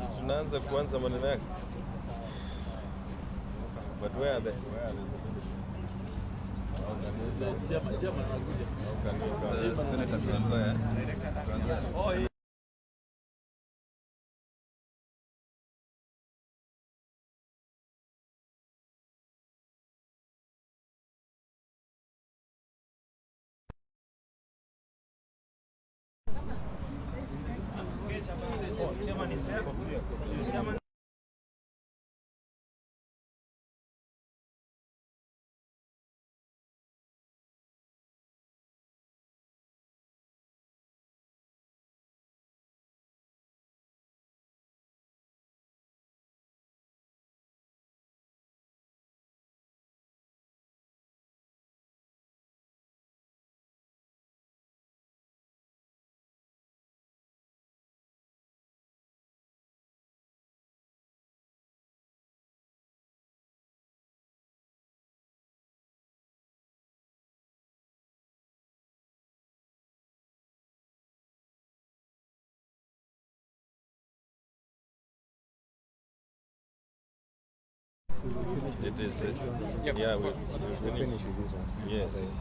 Tunaanza kuanza maneno yake. But where are they? Chairman is there. Chairman. It is. Yeah, we've finished with this one. Yes.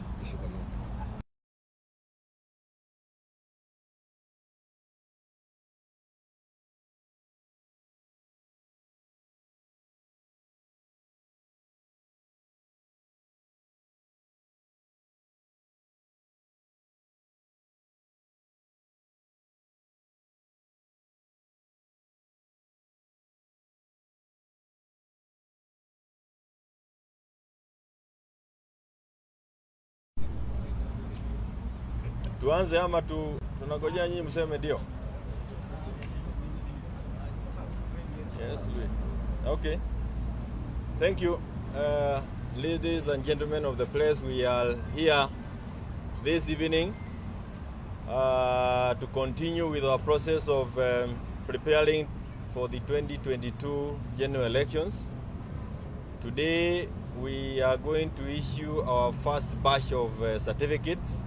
Tuanze ama tunangojea nyinyi mseme ndio? Yes, okay. Thank you, ladies and gentlemen of the place. We are here this evening to continue with our process of preparing for the 2022 general elections. Today we are going to issue our first batch of certificates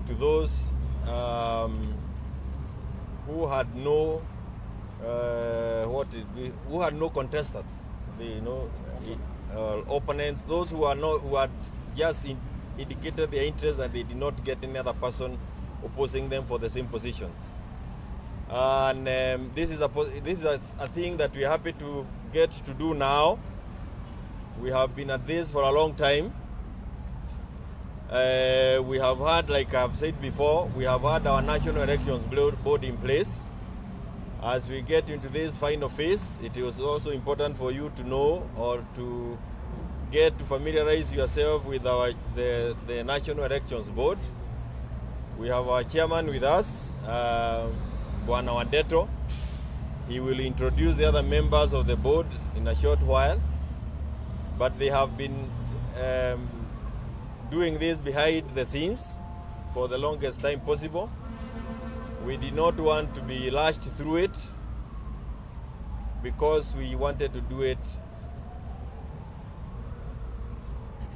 to those who had no contestants, opponents, those who had just indicated their interest and they did not get any other person opposing them for the same positions. And this is a thing that we are happy to get to do now. We have been at this for a long time. We have had, like I've said before, we have had our National Elections Board in place. As we get into this final phase, it is also important for you to know or to get to familiarize yourself with the National Elections Board. We have our chairman with us, Bwana Wadeto. He will introduce the other members of the board in a short while, but they have been doing this behind the scenes for the longest time possible. We did not want to be rushed through it because we wanted to do it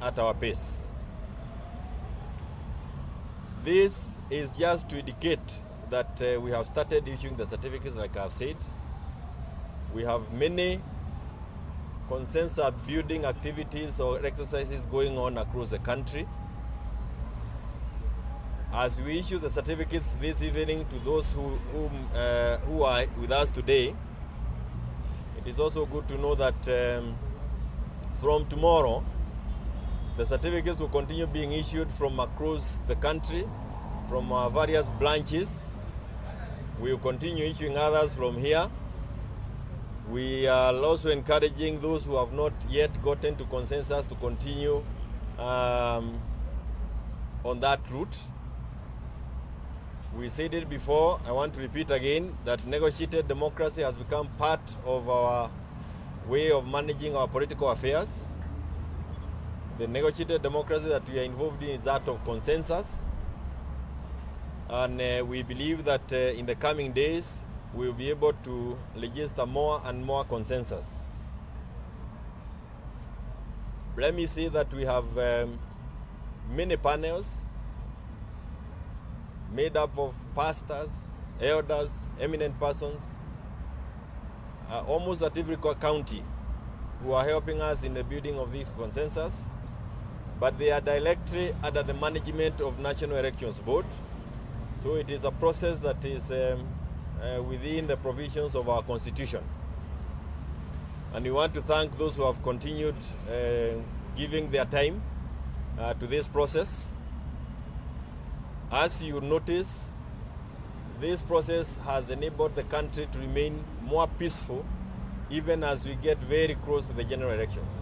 at our pace. This is just to indicate that we have started issuing the certificates, like I've said. We have many consensus building activities or exercises going on across the country. As we issue the certificates this evening to those who are with us today, it is also good to know that from tomorrow, the certificates will continue being issued from across the country, from our various branches. We will continue issuing others from here. We are also encouraging those who have not yet gotten to consensus to continue on that route. We said it before, I want to repeat again, that negotiated democracy has become part of our way of managing our political affairs. The negotiated democracy that we are involved in is that of consensus. And we believe that in the coming days, we will be able to register more and more consensus. Let me say that we have many panels made up of pastors, elders, eminent persons, almost at every county who are helping us in the building of this consensus, but they are directly under the management of National Elections Board. So it is a process that is within the provisions of our constitution. And we want to thank those who have continued giving their time to this process. As you notice, this process has enabled the country to remain more peaceful even as we get very close to the general elections.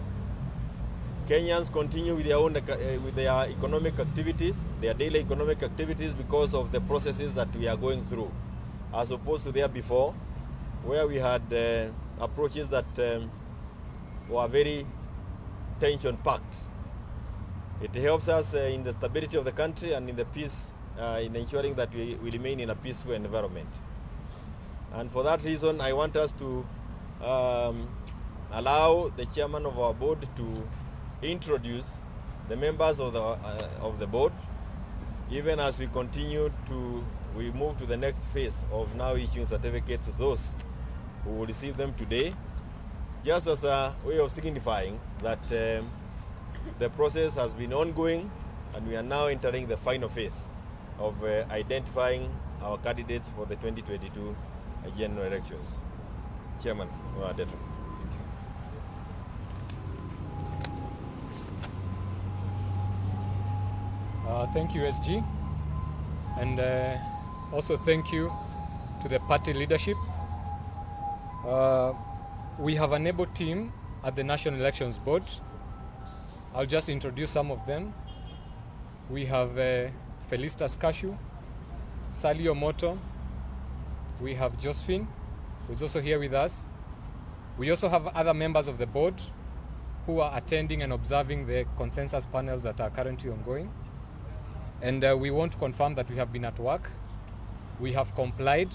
Kenyans continue with their own with their economic activities, their daily economic activities, because of the processes that we are going through, as opposed to there before, where we had approaches that were very tension-packed. It helps us in the stability of the country and in the peace, in ensuring that we remain in a peaceful environment. And for that reason, I want us to allow the chairman of our board to introduce the members of the board, even as we continue we move to the next phase of now issuing certificates to those who will receive them today, just as a way of signifying that the process has been ongoing and we are now entering the final phase of identifying our candidates for the 2022 general elections. Chairman, thank you, SG, and also thank you to the party leadership. We have an able team at the National Elections Board. I'll just introduce some of them. We have Felistas Kashu, Sally Omoto, we have Josephine, who is also here with us. We also have other members of the board who are attending and observing the consensus panels that are currently ongoing. And we want to confirm that we have been at work. We have complied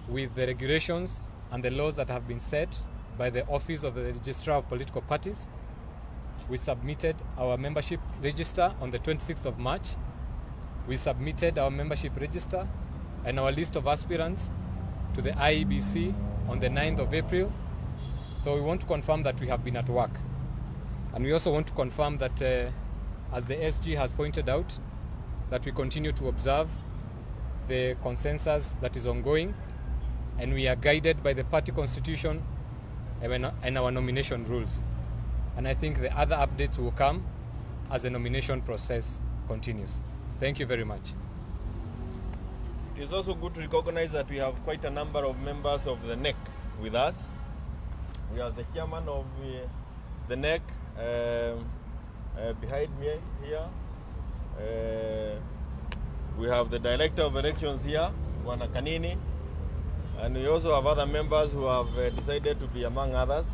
with the regulations and the laws that have been set by the Office of the Registrar of Political Parties. We submitted our membership register on the 26th of March. We submitted our membership register and our list of aspirants to the IEBC on the 9th of April. So we want to confirm that we have been at work. And we also want to confirm that, as the SG has pointed out, that we continue to observe the consensus that is ongoing, and we are guided by the party constitution and our nomination rules. And I think the other updates will come as the nomination process continues. Thank you very much. It is also good to recognize that we have quite a number of members of the NEC with us. We have the chairman of the NEC behind me here. We have the director of elections here, Bwana Kanini, and we also have other members who have decided to be among others.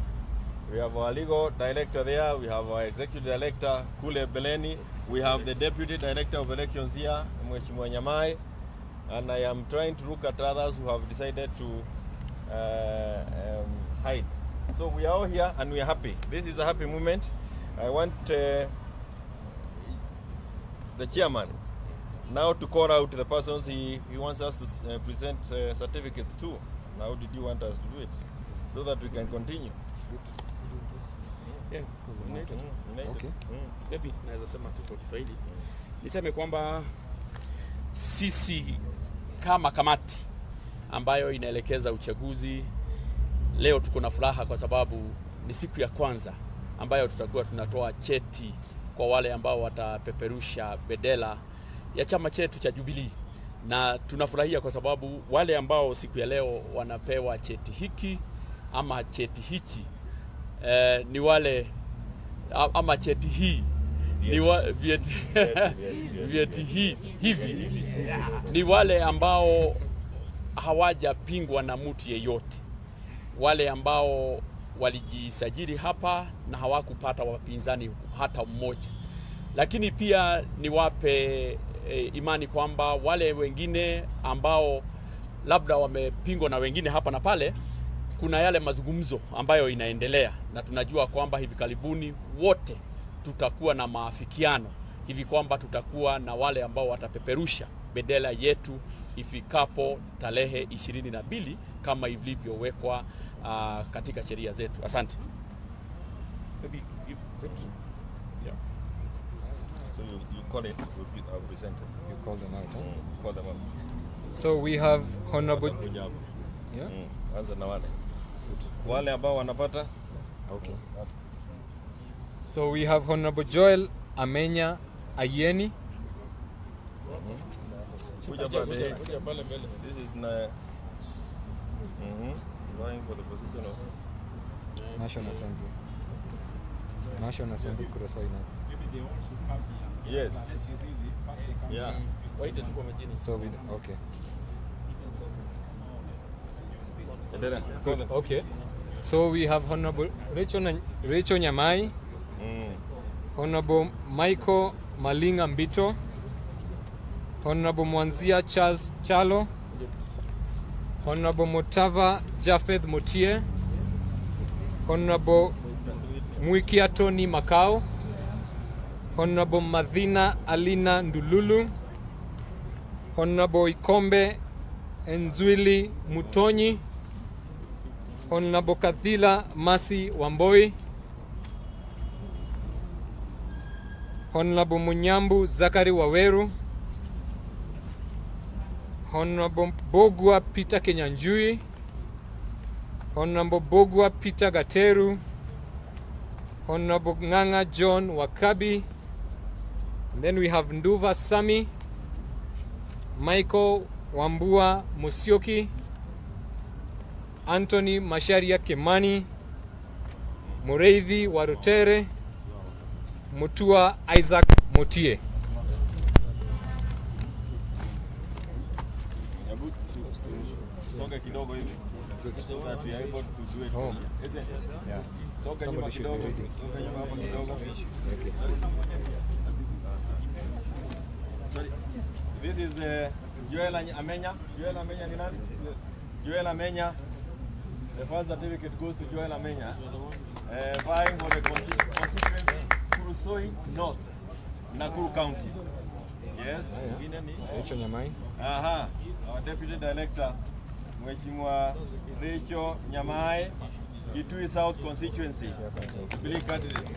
We have our legal director there, we have our executive director, Kule Beleni, we have the deputy director of elections here, Mheshimiwa Nyamai, and I am trying to look at others who have decided to hide. So we are all here and we are happy. This is a happy moment. I want the chairman now to call out the persons he wants us to present certificates to. How did you want us to do it? So that we can continue. Yeah. Okay. Maybe naweza sema tu kwa Kiswahili. Niseme kwamba sisi kama kamati ambayo inaelekeza uchaguzi, leo tuko na furaha kwa sababu ni siku ya kwanza ambayo tutakuwa tunatoa cheti kwa wale ambao watapeperusha bendera ya chama chetu cha Jubilee. Na tunafurahia kwa sababu wale ambao siku ya leo wanapewa cheti hiki ama cheti hichi ni wale ama cheti hii vyeti hivi ni wale ambao hawajapingwa na mtu yeyote, wale ambao walijisajili hapa na hawakupata wapinzani hata mmoja. Lakini pia niwape imani kwamba wale wengine ambao labda wamepingwa na wengine hapa na pale, kuna yale mazungumzo ambayo inaendelea, na tunajua kwamba hivi karibuni wote tutakuwa na maafikiano hivi kwamba tutakuwa na wale ambao watapeperusha bendera yetu ifikapo tarehe 22 kama ilivyowekwa katika sheria zetu. Asante. Yeah. So you call it, present it. You call them out, huh? Call them out. So we have Honorable... Yeah? Anza na wale ambao wanapata. Okay. So we have Honorable Joel Amenya Ayeni. This is vying for the position of National Assembly. National Assembly Kurasai na. Yes. Yeah. So we okay. Good. Okay. So we have Honorable Rachel Nyamai, Honorable Michael Malinga Mbito, Honorable Mwanzia Charles Chalo, Honorable Motava Japheth Motie, Honorable Mwikia Tony Makao, Honorable Madhina Alina Ndululu, Honorable Ikombe Nzwili Mutonyi, Honorable Kathila Masi Wamboi, Honorable Munyambu Zakari Waweru, Honorable Bogwa Peter Kenyanjui, Honorable Bogwa Peter Gateru, Honorable Nganga John Wakabi, and then we have Nduva Sami, Michael Wambua Musyoki, Anthony Masharia Kimani, Mureithi Warutere, Mutua Isaac Motie. Soga kidogo hivi. That we are able to do it. Oh. Yeah. Soga nyuma kidogo. Soga nyuma hapo kidogo. Okay. Sorry. This is Joel Amenya. Joel Amenya ni nani? Joel Amenya. The first certificate goes to Joel Amenya. Vying for the constituency Kurusoi North, Nakuru County. Yes. Rachel Nyamai. Aha. Our Deputy Director, Mheshimiwa Rachel Nyamai, Kitui South Constituency.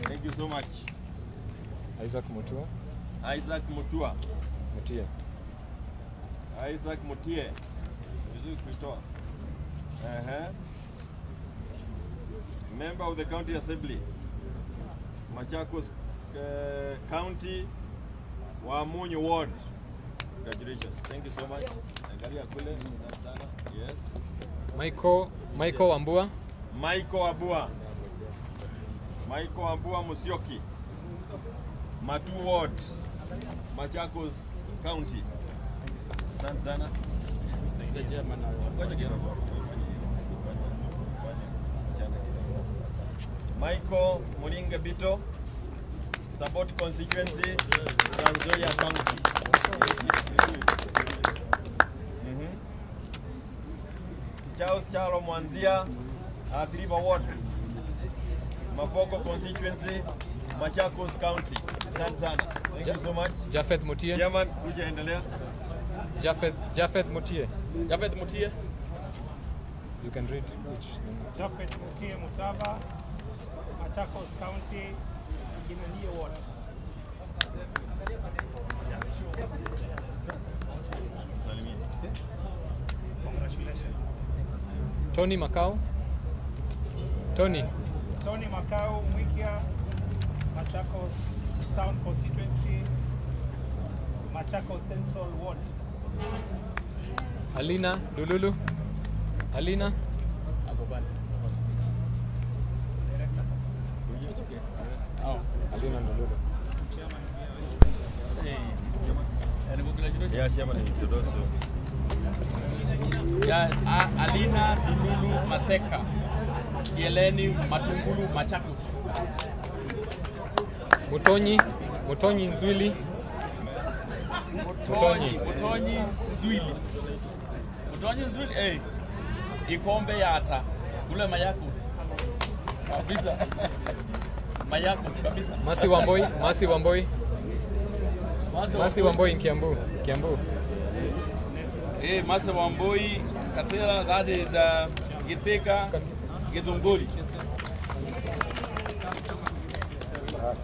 Thank you so much. Isaac Mutua. Isaac Mutua. Mutie. Isaac Mutie. Vizuri kuitoa. Member of the County Assembly, Machakos County, Wamunyu Ward. Congratulations. Thank you so much. Angalia kule. Yes. Michael Wambua. Michael Abua. Michael Abua Musyoki. Matu Ward, Machakos County. Asante sana. Michael Mulinga Bito, Support Constituency, Trans Nzoia County. Charles Chalo Mwanzia, Athi River Ward, Mafoko Constituency, Machakos County. Asante sana. Thank you so much. Japheth Motie. Chairman, kuja endelea. Japheth Motie. Japheth Motie. You can read which. Japheth Motie Mutava, Machakos County, Kioni Ward. Congratulations. Tony Makao. Tony Makao, Mwikia, Machakos Town Constituency, Machakos Central Ward. Alina Dululu. Alina. Alina Dululu. Yeah, Chairman, introduce you. Alina Dululu Mateka, Kieleni Matungulu Machakos. Mutonyi Nzwili. Mutonyi Nzwili. Ikombe yata kule Mayakos kabisa. Mayakos kabisa. Masi Wamboi in Kiambu. Masa Wamboi, Katela, that is Githeka, Githungoli.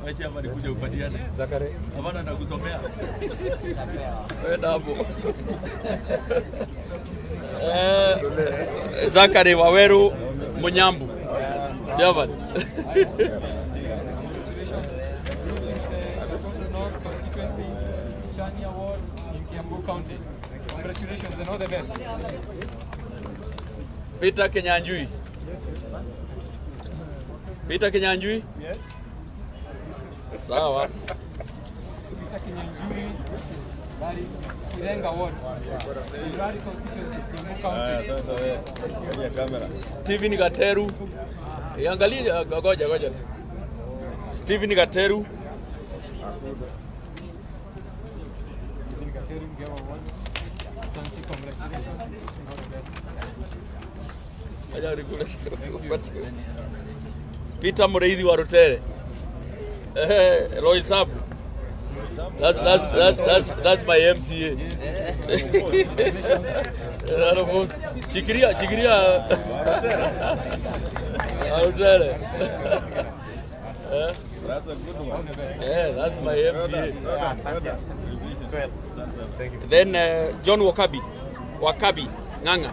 Wacha hapa nikuja upatiane. Zakare. Hapana nakusomea. Wewe hapo. Zakare Waweru Munyambu. Javan. County. Congratulations and all the best. Peter Kenyanjui. Peter Kenyanjui? Yes. Sawa. Peter Kenyanjui, Bari Kirenga Ward. Bari constituency, Kiambu County. Stephen Gateru. Angalia goja. Stephen Gateru. Peter Mureithi wa Rutere. Roy Sab. That's my MCA. Chikiria. Rutere. That's a good one. Yeah, that's my MCA. Thank you. Then John Wakabi, Nganga.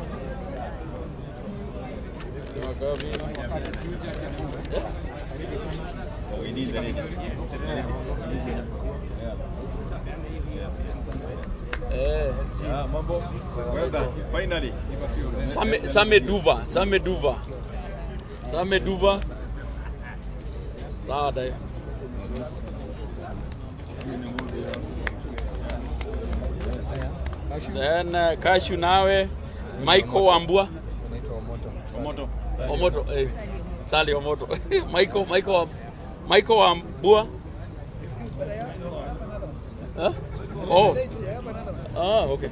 We need the Mambo. Well done. Finally. Same Duva. Sawa dai. Then Kashu nawe Michael Wambua. Omoto. Sali Omoto. Michael Wambua. Huh? Oh. Okay.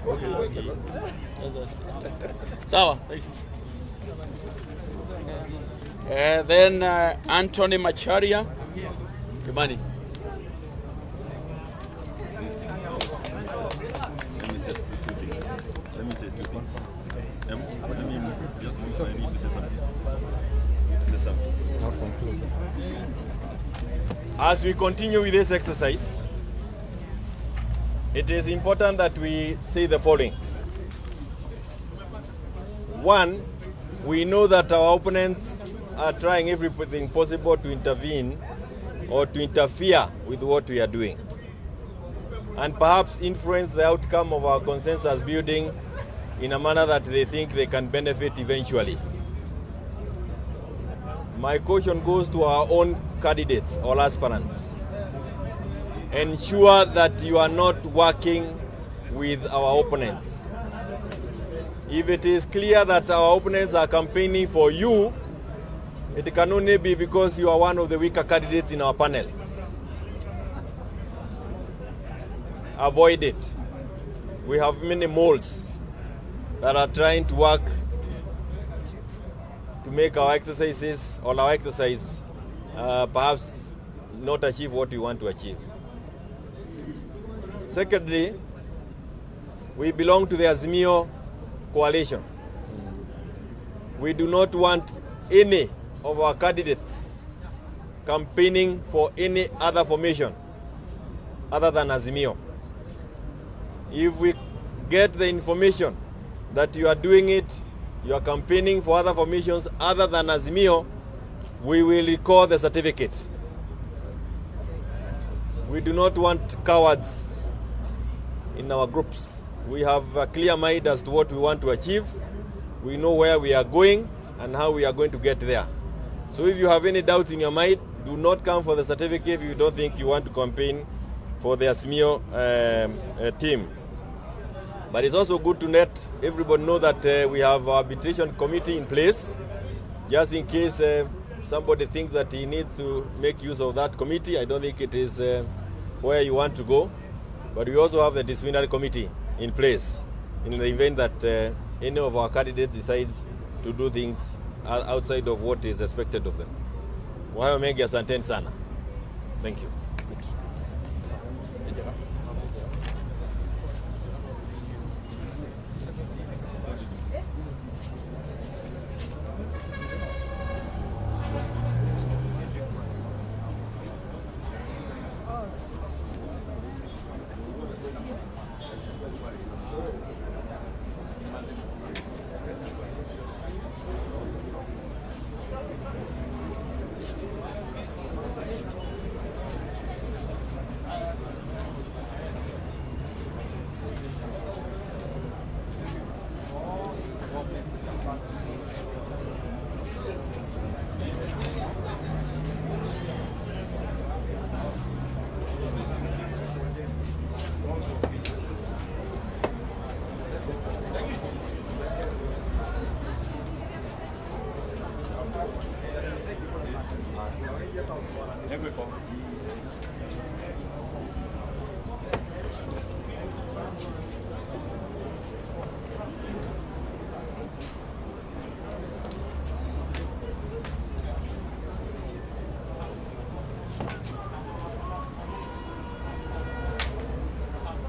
Sawa. Then Anthony Macharia. Kimani. Let me say two things. I need to say something. Not conclude. As we continue with this exercise, it is important that we say the following. One, we know that our opponents are trying everything possible to intervene or to interfere with what we are doing, and perhaps influence the outcome of our consensus building in a manner that they think they can benefit eventually. My caution goes to our own candidates or aspirants. Ensure that you are not working with our opponents. If it is clear that our opponents are campaigning for you, it can only be because you are one of the weaker candidates in our panel. Avoid it. We have many moles that are trying to work to make our exercises or our exercise perhaps not achieve what we want to achieve. Secondly, we belong to the Azimio coalition. We do not want any of our candidates campaigning for any other formation other than Azimio. If we get the information that you are doing it, you are campaigning for other formations other than Azimio, we will record the certificate. We do not want cowards in our groups. We have a clear mind as to what we want to achieve. We know where we are going and how we are going to get there. So if you have any doubts in your mind, do not come for the certificate if you don't think you want to campaign for the Azimio team. But it's also good to let everybody know that we have our arbitration committee in place, just in case somebody thinks that he needs to make use of that committee. I don't think it is where you want to go. But we also have the disciplinary committee in place in the event that any of our candidates decides to do things outside of what is expected of them. Wahayo mengi, asanteni sana. Thank you. Ego iko.